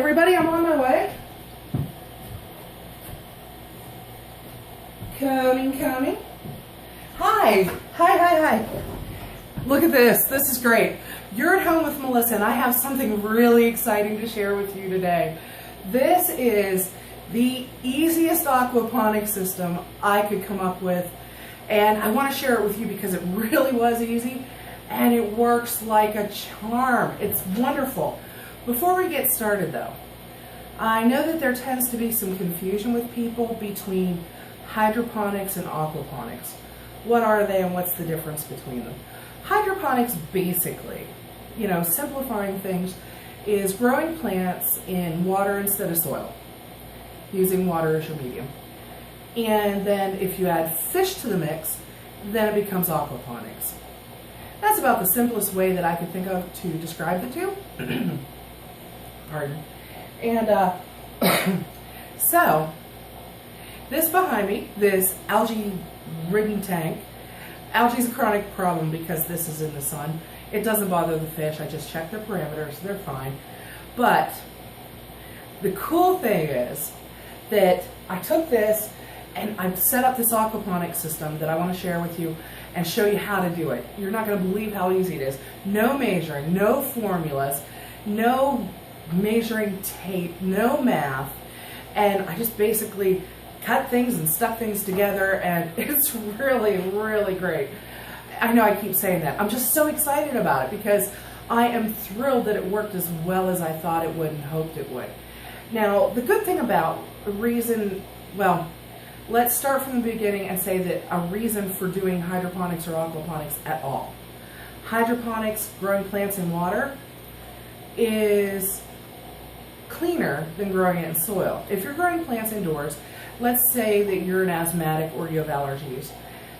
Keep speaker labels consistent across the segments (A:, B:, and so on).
A: everybody, I'm on my way. Coming. Hi. Look at this. This is great. You're at home with Melissa, and I have something really exciting to share with you today. This is the easiest aquaponics system I could come up with, and I want to share it with you because it really was easy, and it works like a charm. It's wonderful. Before we get started though, I know that there tends to be some confusion with people between hydroponics and aquaponics. What are they and what's the difference between them? Hydroponics basically, simplifying things, is growing plants in water instead of soil, using water as your medium. And then if you add fish to the mix, then it becomes aquaponics. That's about the simplest way that I could think of to describe the two. Pardon. And so, this behind me, this algae-ridden tank, algae is a chronic problem because this is in the sun. It doesn't bother the fish. I just check their parameters. They're fine. But the cool thing is that I took this and I've set up this aquaponics system that I want to share with you and show you how to do it. You're not going to believe how easy it is. No measuring, no formulas, no measuring tape, no math. And I just basically cut things and stuck things together, and it's really, really great. I know I keep saying that. I'm just so excited about it because I am thrilled that it worked as well as I thought it would and hoped it would. Now, the good thing about let's start from the beginning and say that a reason for doing hydroponics or aquaponics at all. Hydroponics, growing plants in water, is cleaner than growing it in soil. If you're growing plants indoors, let's say that you're an asthmatic or you have allergies,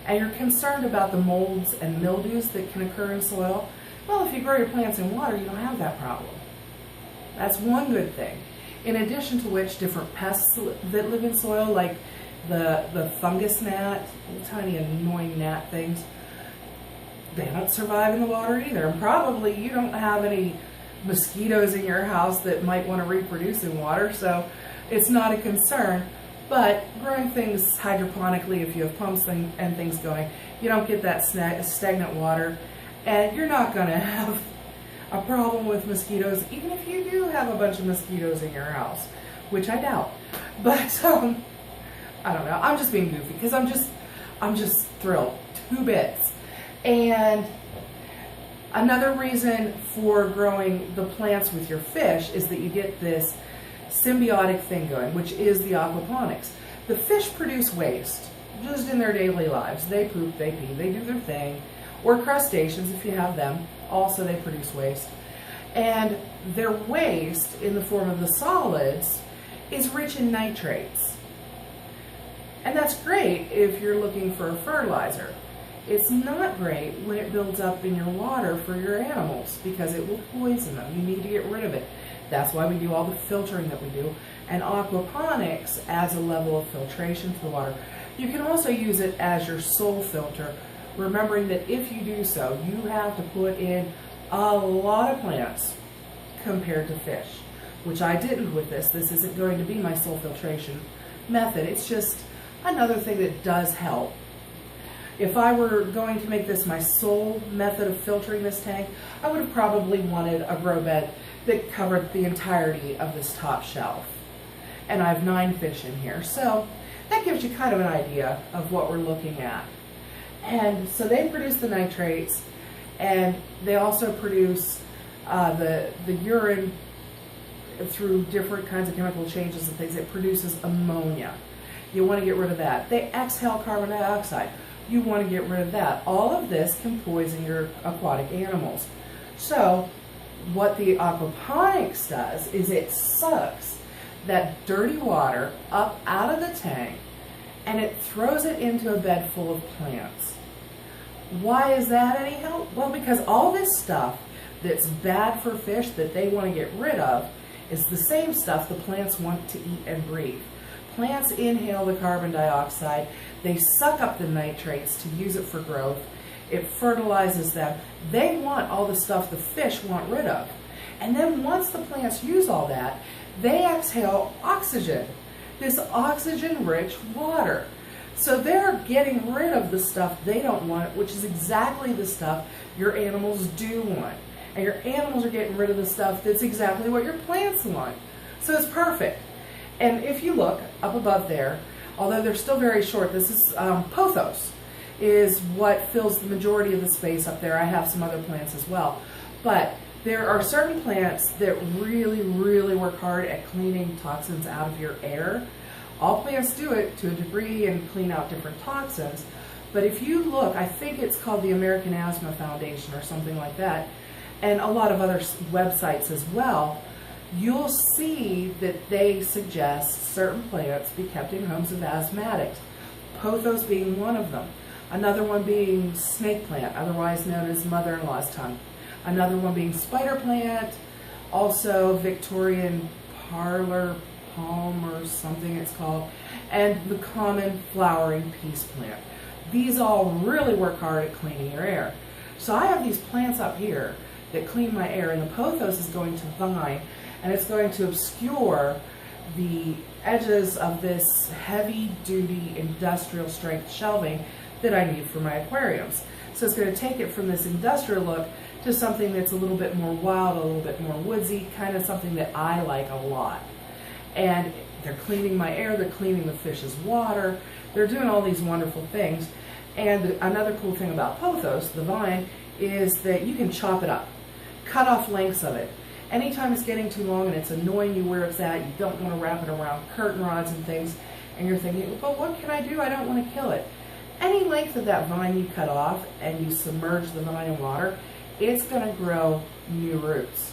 A: and you're concerned about the molds and mildews that can occur in soil, well, if you grow your plants in water, you don't have that problem. That's one good thing. In addition to which, different pests that live in soil, like the fungus gnat, little tiny annoying gnat things, they don't survive in the water either. And probably you don't have any mosquitoes in your house that might want to reproduce in water, so it's not a concern. But growing things hydroponically, if you have pumps and things going, you don't get that stagnant water, and you're not going to have a problem with mosquitoes, even if you do have a bunch of mosquitoes in your house, which I doubt. But I don't know. I'm just being goofy because I'm just thrilled. 2 bits. And another reason for growing the plants with your fish is that you get this symbiotic thing going, which is the aquaponics. The fish produce waste just in their daily lives. They poop, they pee, they do their thing. Or crustaceans, if you have them, also they produce waste. And their waste in the form of the solids is rich in nitrates. And that's great if you're looking for a fertilizer. It's not great when it builds up in your water for your animals because it will poison them. You need to get rid of it. That's why we do all the filtering that we do. And aquaponics adds a level of filtration to the water. You can also use it as your sole filter, remembering that if you do so, you have to put in a lot of plants compared to fish, which I didn't with this. This isn't going to be my sole filtration method. It's just another thing that does help. If I were going to make this my sole method of filtering this tank, I would have probably wanted a grow bed that covered the entirety of this top shelf. And I have 9 fish in here, so that gives you kind of an idea of what we're looking at. And so they produce the nitrates, and they also produce the urine through different kinds of chemical changes and things. It produces ammonia. You want to get rid of that. They exhale carbon dioxide. You want to get rid of that. All of this can poison your aquatic animals. So what the aquaponics does is it sucks that dirty water up out of the tank and it throws it into a bed full of plants. Why is that any help? Well, because all this stuff that's bad for fish that they want to get rid of is the same stuff the plants want to eat and breathe. Plants inhale the carbon dioxide, they suck up the nitrates to use it for growth, it fertilizes them. They want all the stuff the fish want rid of. And then once the plants use all that, they exhale oxygen, this oxygen-rich water. So they're getting rid of the stuff they don't want, which is exactly the stuff your animals do want. And your animals are getting rid of the stuff that's exactly what your plants want. So it's perfect. And if you look up above there, although they're still very short, this is pothos, is what fills the majority of the space up there. I have some other plants as well. But there are certain plants that really, really work hard at cleaning toxins out of your air. All plants do it to a degree and clean out different toxins. But if you look, I think it's called the American Asthma Foundation or something like that, and a lot of other websites as well, you'll see that they suggest certain plants be kept in homes of asthmatics. Pothos being one of them. Another one being snake plant, otherwise known as mother-in-law's tongue. Another one being spider plant, also Victorian parlor palm or something it's called, and the common flowering peace plant. These all really work hard at cleaning your air. So I have these plants up here that clean my air, and the pothos is going to vine, and it's going to obscure the edges of this heavy-duty industrial strength shelving that I need for my aquariums. So it's going to take it from this industrial look to something that's a little bit more wild, a little bit more woodsy, kind of something that I like a lot. And they're cleaning my air, they're cleaning the fish's water, they're doing all these wonderful things. And another cool thing about pothos, the vine, is that you can chop it up, cut off lengths of it. Anytime it's getting too long and it's annoying you where it's at, you don't want to wrap it around curtain rods and things, and you're thinking, but what can I do? I don't want to kill it. Any length of that vine you cut off and you submerge the vine in water, it's going to grow new roots.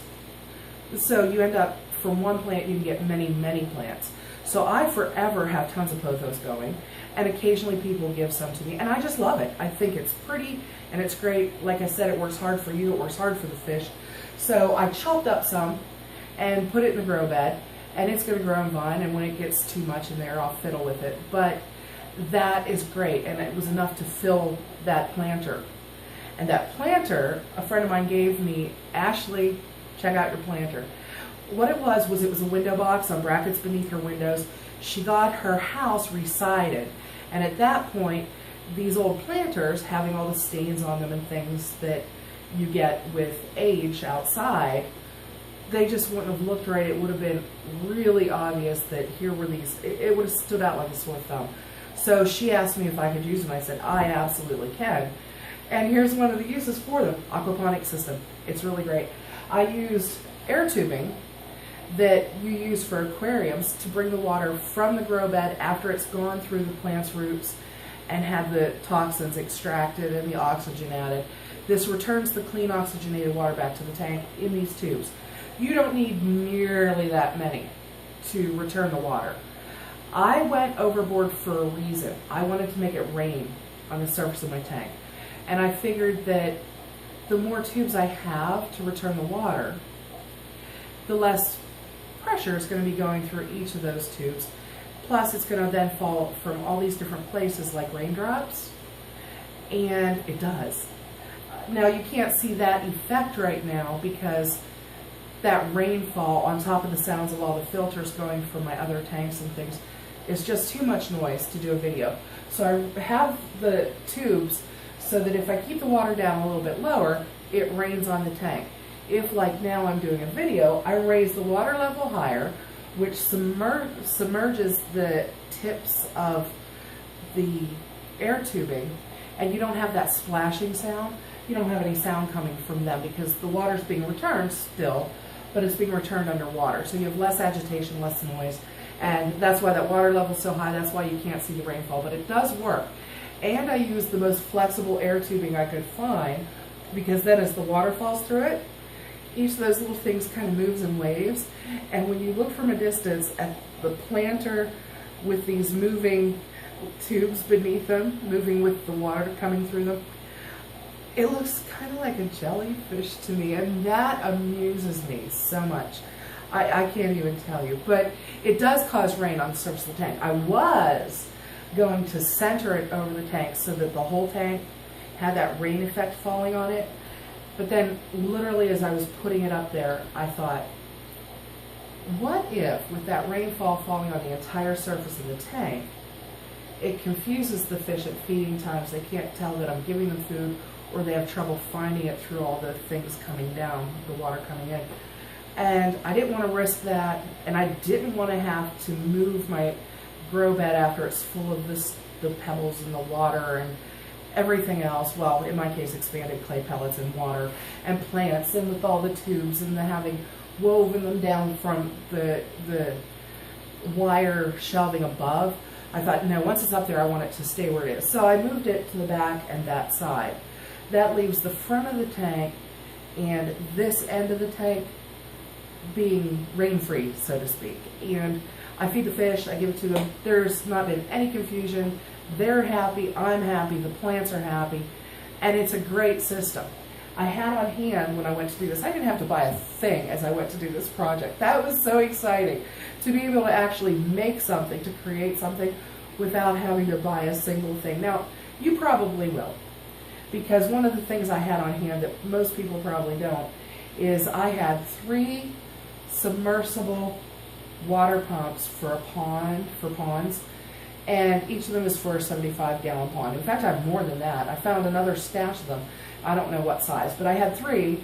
A: So you end up, from one plant you can get many, many plants. So I forever have tons of pothos going, and occasionally people give some to me, and I just love it. I think it's pretty and it's great. Like I said, it works hard for you, it works hard for the fish. So I chopped up some and put it in the grow bed, and it's going to grow and vine, and when it gets too much in there, I'll fiddle with it. But that is great, and it was enough to fill that planter. And that planter, a friend of mine gave me, Ashley, check out your planter. What it was a window box on brackets beneath her windows. She got her house resided, and at that point, these old planters, having all the stains on them and things that you get with age outside, they just wouldn't have looked right. It would have been really obvious that here were these, it would have stood out like a sore thumb. So she asked me if I could use them. I said, I absolutely can. And here's one of the uses for them, aquaponic system. It's really great. I used air tubing that you use for aquariums to bring the water from the grow bed after it's gone through the plant's roots and had the toxins extracted and the oxygen added. This returns the clean oxygenated water back to the tank in these tubes. You don't need nearly that many to return the water. I went overboard for a reason. I wanted to make it rain on the surface of my tank. And I figured that the more tubes I have to return the water, the less pressure is going to be going through each of those tubes. Plus, it's going to then fall from all these different places like raindrops, and it does. Now, you can't see that effect right now because that rainfall on top of the sounds of all the filters going from my other tanks and things is just too much noise to do a video. So I have the tubes so that if I keep the water down a little bit lower, it rains on the tank. If, like now I'm doing a video, I raise the water level higher, which submerges the tips of the air tubing, and you don't have that splashing sound. You don't have any sound coming from them because the water's being returned still, but it's being returned underwater. So you have less agitation, less noise, and that's why that water level is so high. That's why you can't see the rainfall, but it does work. And I used the most flexible air tubing I could find, because then as the water falls through it, each of those little things kind of moves in waves. And when you look from a distance at the planter with these moving tubes beneath them, moving with the water coming through them, it looks kind of like a jellyfish to me, and that amuses me so much. I can't even tell you. But it does cause rain on the surface of the tank. I was going to center it over the tank so that the whole tank had that rain effect falling on it. But then, literally, as I was putting it up there, I thought, what if, with that rainfall falling on the entire surface of the tank, it confuses the fish at feeding times. They can't tell that I'm giving them food, or they have trouble finding it through all the things coming down, the water coming in. And I didn't want to risk that, and I didn't want to have to move my grow bed after it's full of the pebbles and the water and everything else. Well, in my case, expanded clay pellets and water and plants, and with all the tubes and the having woven them down from the wire shelving above. I thought, no, once it's up there, I want it to stay where it is. So I moved it to the back and that side. That leaves the front of the tank and this end of the tank being rain-free, so to speak. And I feed the fish, I give it to them. There's not been any confusion. They're happy, I'm happy, the plants are happy, and it's a great system. I had on hand when I went to do this, I didn't have to buy a thing as I went to do this project. That was so exciting, to be able to actually make something, to create something without having to buy a single thing. Now, you probably will, because one of the things I had on hand that most people probably don't is I had 3 submersible water pumps for a pond, for ponds, and each of them is for a 75-gallon pond. In fact, I have more than that. I found another stash of them. I don't know what size, but I had 3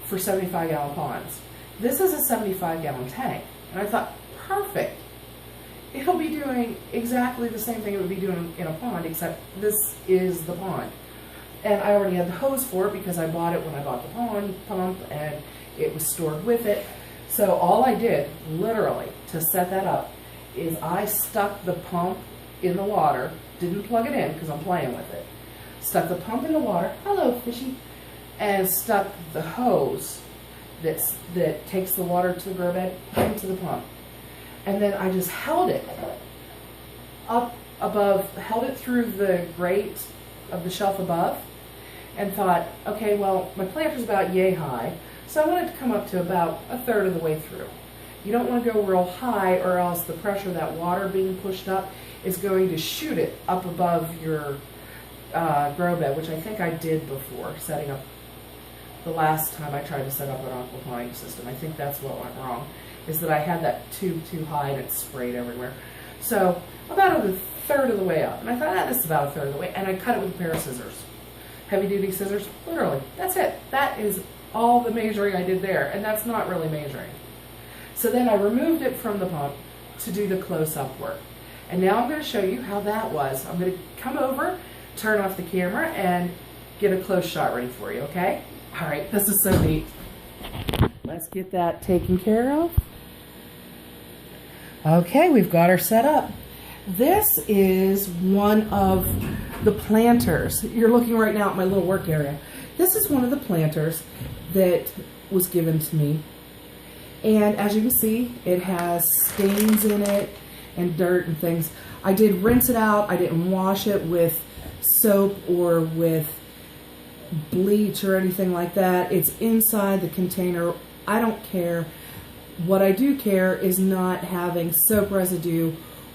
A: for 75-gallon ponds. This is a 75-gallon tank, and I thought, perfect. It'll be doing exactly the same thing it would be doing in a pond, except this is the pond. And I already had the hose for it because I bought it when I bought the pond pump, and it was stored with it. So all I did, literally, to set that up, is I stuck the pump in the water, didn't plug it in because I'm playing with it, stuck the pump in the water, hello fishy, and stuck the hose that takes the water to the grow bed into the pump. And then I just held it up above, held it through the grate of the shelf above, and thought, okay, well, my planter's about yay high, so I want it to come up to about 1/3 of the way through. You don't want to go real high, or else the pressure of that water being pushed up is going to shoot it up above your grow bed, which I think I did before setting up the last time I tried to set up an aquaponic system. I think that's what went wrong, is that I had that tube too high and it sprayed everywhere. So about 1/3 of the way up, and I thought, this is about 1/3 of the way, and I cut it with a pair of scissors, heavy duty scissors, literally. That's it. That is all the measuring I did there, and that's not really measuring. So then I removed it from the pump to do the close-up work. And now I'm going to show you how that was. I'm going to come over, turn off the camera, and get a close shot ready for you, okay? All right, this is so neat. Let's get that taken care of. Okay, we've got her set up. This is one of the planters. You're looking right now at my little work area. This is one of the planters that was given to me. And as you can see, it has stains in it and dirt and things. I did rinse it out. I didn't wash it with soap or with bleach or anything like that. It's inside the container. I don't care. What I do care is not having soap residue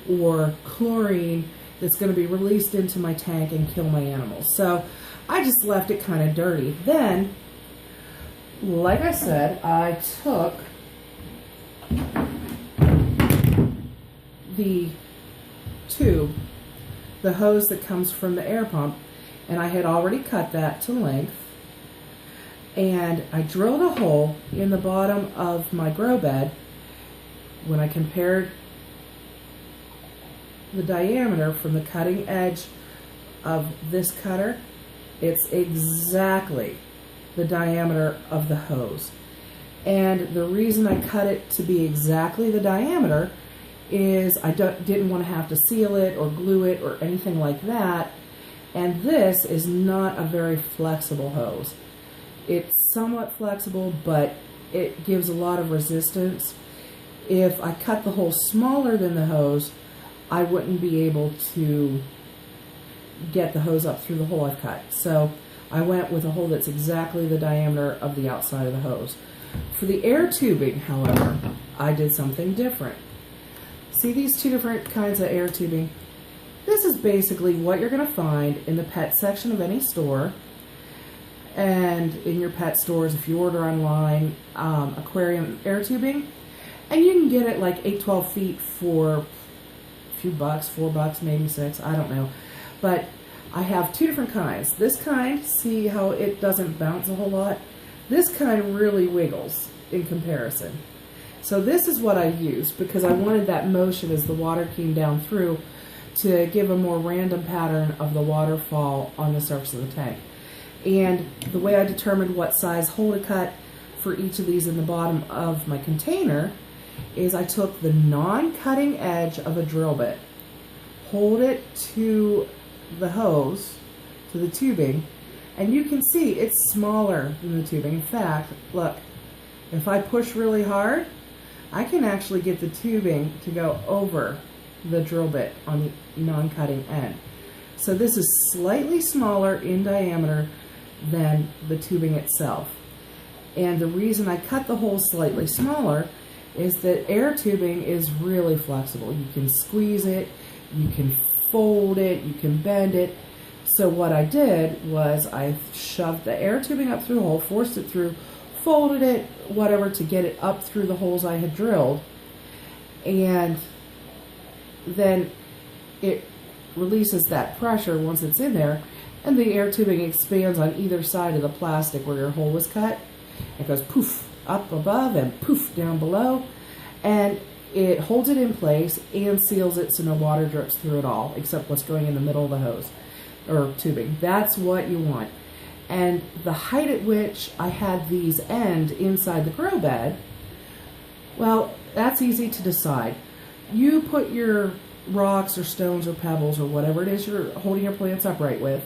A: or chlorine that's going to be released into my tank and kill my animals. So I just left it kind of dirty. Then, like I said, I took the tube, the hose that comes from the air pump, and I had already cut that to length, and I drilled a hole in the bottom of my grow bed. When I compared the diameter from the cutting edge of this cutter, it's exactly the diameter of the hose. And the reason I cut it to be exactly the diameter is I didn't want to have to seal it or glue it or anything like that. And this is not a very flexible hose. It's somewhat flexible, but it gives a lot of resistance. If I cut the hole smaller than the hose, I wouldn't be able to get the hose up through the hole I've cut. So I went with a hole that's exactly the diameter of the outside of the hose. For the air tubing, however, I did something different. See these 2 different kinds of air tubing? This is basically what you're going to find in the pet section of any store, and in your pet stores if you order online, aquarium air tubing. And you can can get it like 8-12 feet for a few bucks, $4, maybe $6, I don't know. But I have two different kinds. This kind, see how it doesn't bounce a whole lot? This kind really wiggles in comparison. So this is what I used because I wanted that motion as the water came down through to give a more random pattern of the waterfall on the surface of the tank. And the way I determined what size hole to cut for each of these in the bottom of my container is I took the non-cutting edge of a drill bit, hold it to the hose, to the tubing, and you can see it's smaller than the tubing. In fact, look, if I push really hard, I can actually get the tubing to go over the drill bit on the non-cutting end. So this is slightly smaller in diameter than the tubing itself. And the reason I cut the hole slightly smaller is that air tubing is really flexible. You can squeeze it, you can fold it, you can bend it. So what I did was I shoved the air tubing up through the hole, forced it through, folded it, whatever, to get it up through the holes I had drilled, and then it releases that pressure once it's in there, and the air tubing expands on either side of the plastic where your hole was cut. It goes poof up above and poof down below, and it holds it in place and seals it so no water drips through at all except what's going in the middle of the hose or tubing. That's what you want. And the height at which I had these end inside the grow bed, well, that's easy to decide. You put your rocks or stones or pebbles or whatever it is you're holding your plants upright with,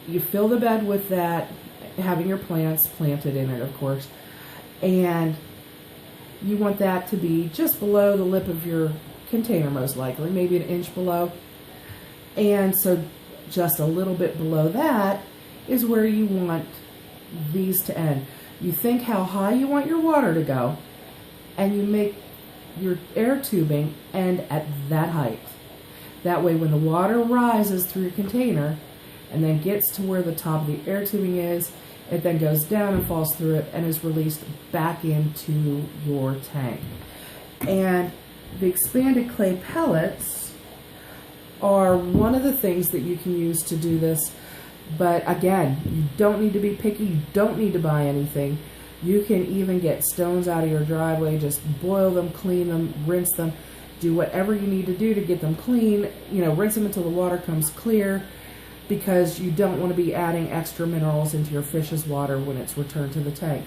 A: you fill the bed with that, having your plants planted in it, of course, and you want that to be just below the lip of your container, most likely, maybe an inch below. And so just a little bit below that is where you want these to end. You think how high you want your water to go, and you make your air tubing end at that height. That way when the water rises through your container and then gets to where the top of the air tubing is, it then goes down and falls through it and is released back into your tank. And the expanded clay pellets are one of the things that you can use to do this. But again, you don't need to be picky. You don't need to buy anything. You can even get stones out of your driveway, just boil them, clean them, rinse them, do whatever you need to do to get them clean. You know, rinse them until the water comes clear, because you don't want to be adding extra minerals into your fish's water when it's returned to the tank.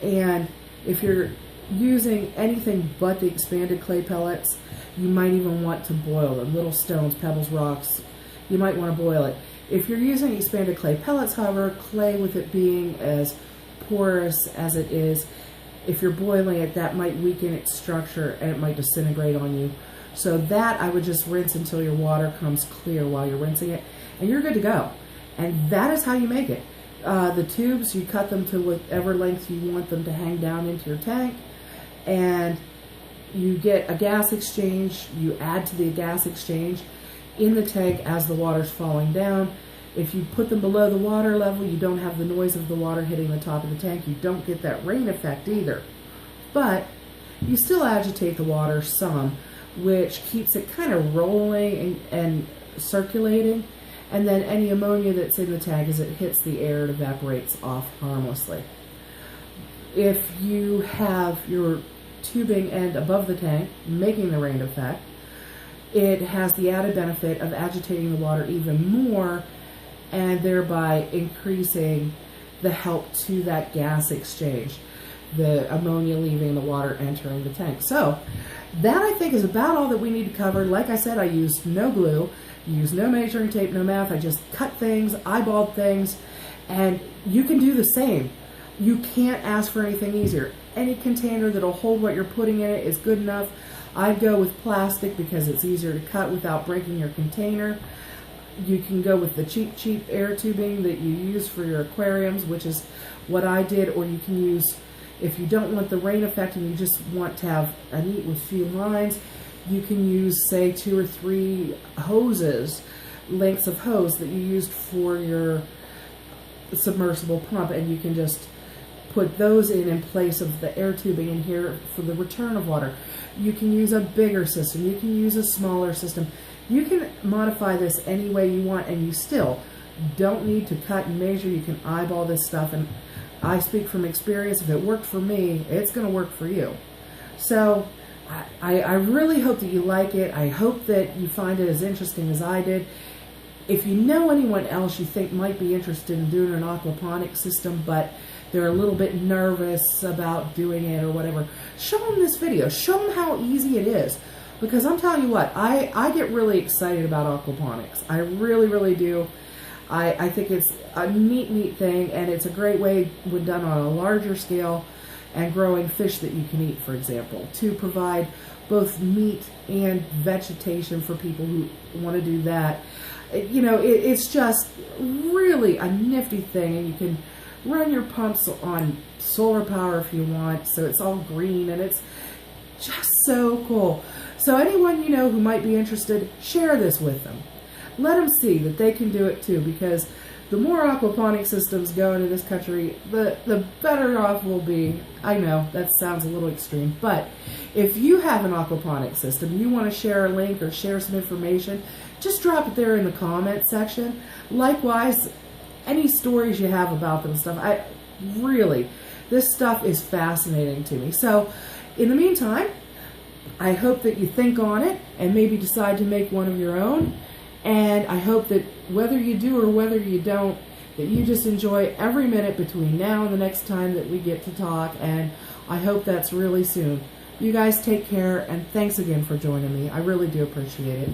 A: And if you're using anything but the expanded clay pellets, you might even want to boil them. Little stones, pebbles, rocks, you might want to boil it. If you're using expanded clay pellets, however, clay with it being as porous as it is, if you're boiling it, that might weaken its structure and it might disintegrate on you. So that I would just rinse until your water comes clear while you're rinsing it, and you're good to go. And that is how you make it. The tubes, you cut them to whatever length you want them to hang down into your tank, and you get a gas exchange. You add to the gas exchange in the tank as the water's falling down. If you put them below the water level, you don't have the noise of the water hitting the top of the tank. You don't get that rain effect either. But you still agitate the water some, which keeps it kind of rolling and circulating. And then any ammonia that's in the tank, as it hits the air, it evaporates off harmlessly. If you have your tubing end above the tank, making the rain effect, it has the added benefit of agitating the water even more and thereby increasing the help to that gas exchange, the ammonia leaving the water entering the tank. So that, I think, is about all that we need to cover. Like I said, I used no glue, used no measuring tape, no math. I just cut things, eyeballed things, and you can do the same. You can't ask for anything easier. Any container that'll hold what you're putting in it is good enough. I'd go with plastic because it's easier to cut without breaking your container. You can go with the cheap air tubing that you use for your aquariums, which is what I did, or you can use, if you don't want the rain effect and you just want to have a neat with few lines, you can use, say, 2 or 3 hoses, lengths of hose that you used for your submersible pump, and you can just put those in place of the air tubing in here for the return of water. You can use a bigger system. You can use a smaller system. You can modify this any way you want, and you still don't need to cut and measure. You can eyeball this stuff, and I speak from experience. If it worked for me, it's going to work for you. So I really hope that you like it. I hope that you find it as interesting as I did. If you know anyone else you think might be interested in doing an aquaponic system, but they're a little bit nervous about doing it or whatever, show them this video. Show them how easy it is. Because I'm telling you what, I get really excited about aquaponics. I really, really do. I think it's a neat thing, and it's a great way when done on a larger scale and growing fish that you can eat, for example, to provide both meat and vegetation for people who want to do that. You know, it's just really a nifty thing, and you can run your pumps on solar power if you want, so it's all green, and it's just so cool. So anyone you know who might be interested, share this with them. Let them see that they can do it too, because the more aquaponic systems go into this country, the better off we'll be. I know that sounds a little extreme, but if you have an aquaponic system, you want to share a link or share some information, just drop it there in the comment section. Likewise, any stories you have about them and stuff, this stuff is fascinating to me. So in the meantime, I hope that you think on it and maybe decide to make one of your own. And I hope that whether you do or whether you don't, that you just enjoy every minute between now and the next time that we get to talk. And I hope that's really soon. You guys take care, and thanks again for joining me. I really do appreciate it.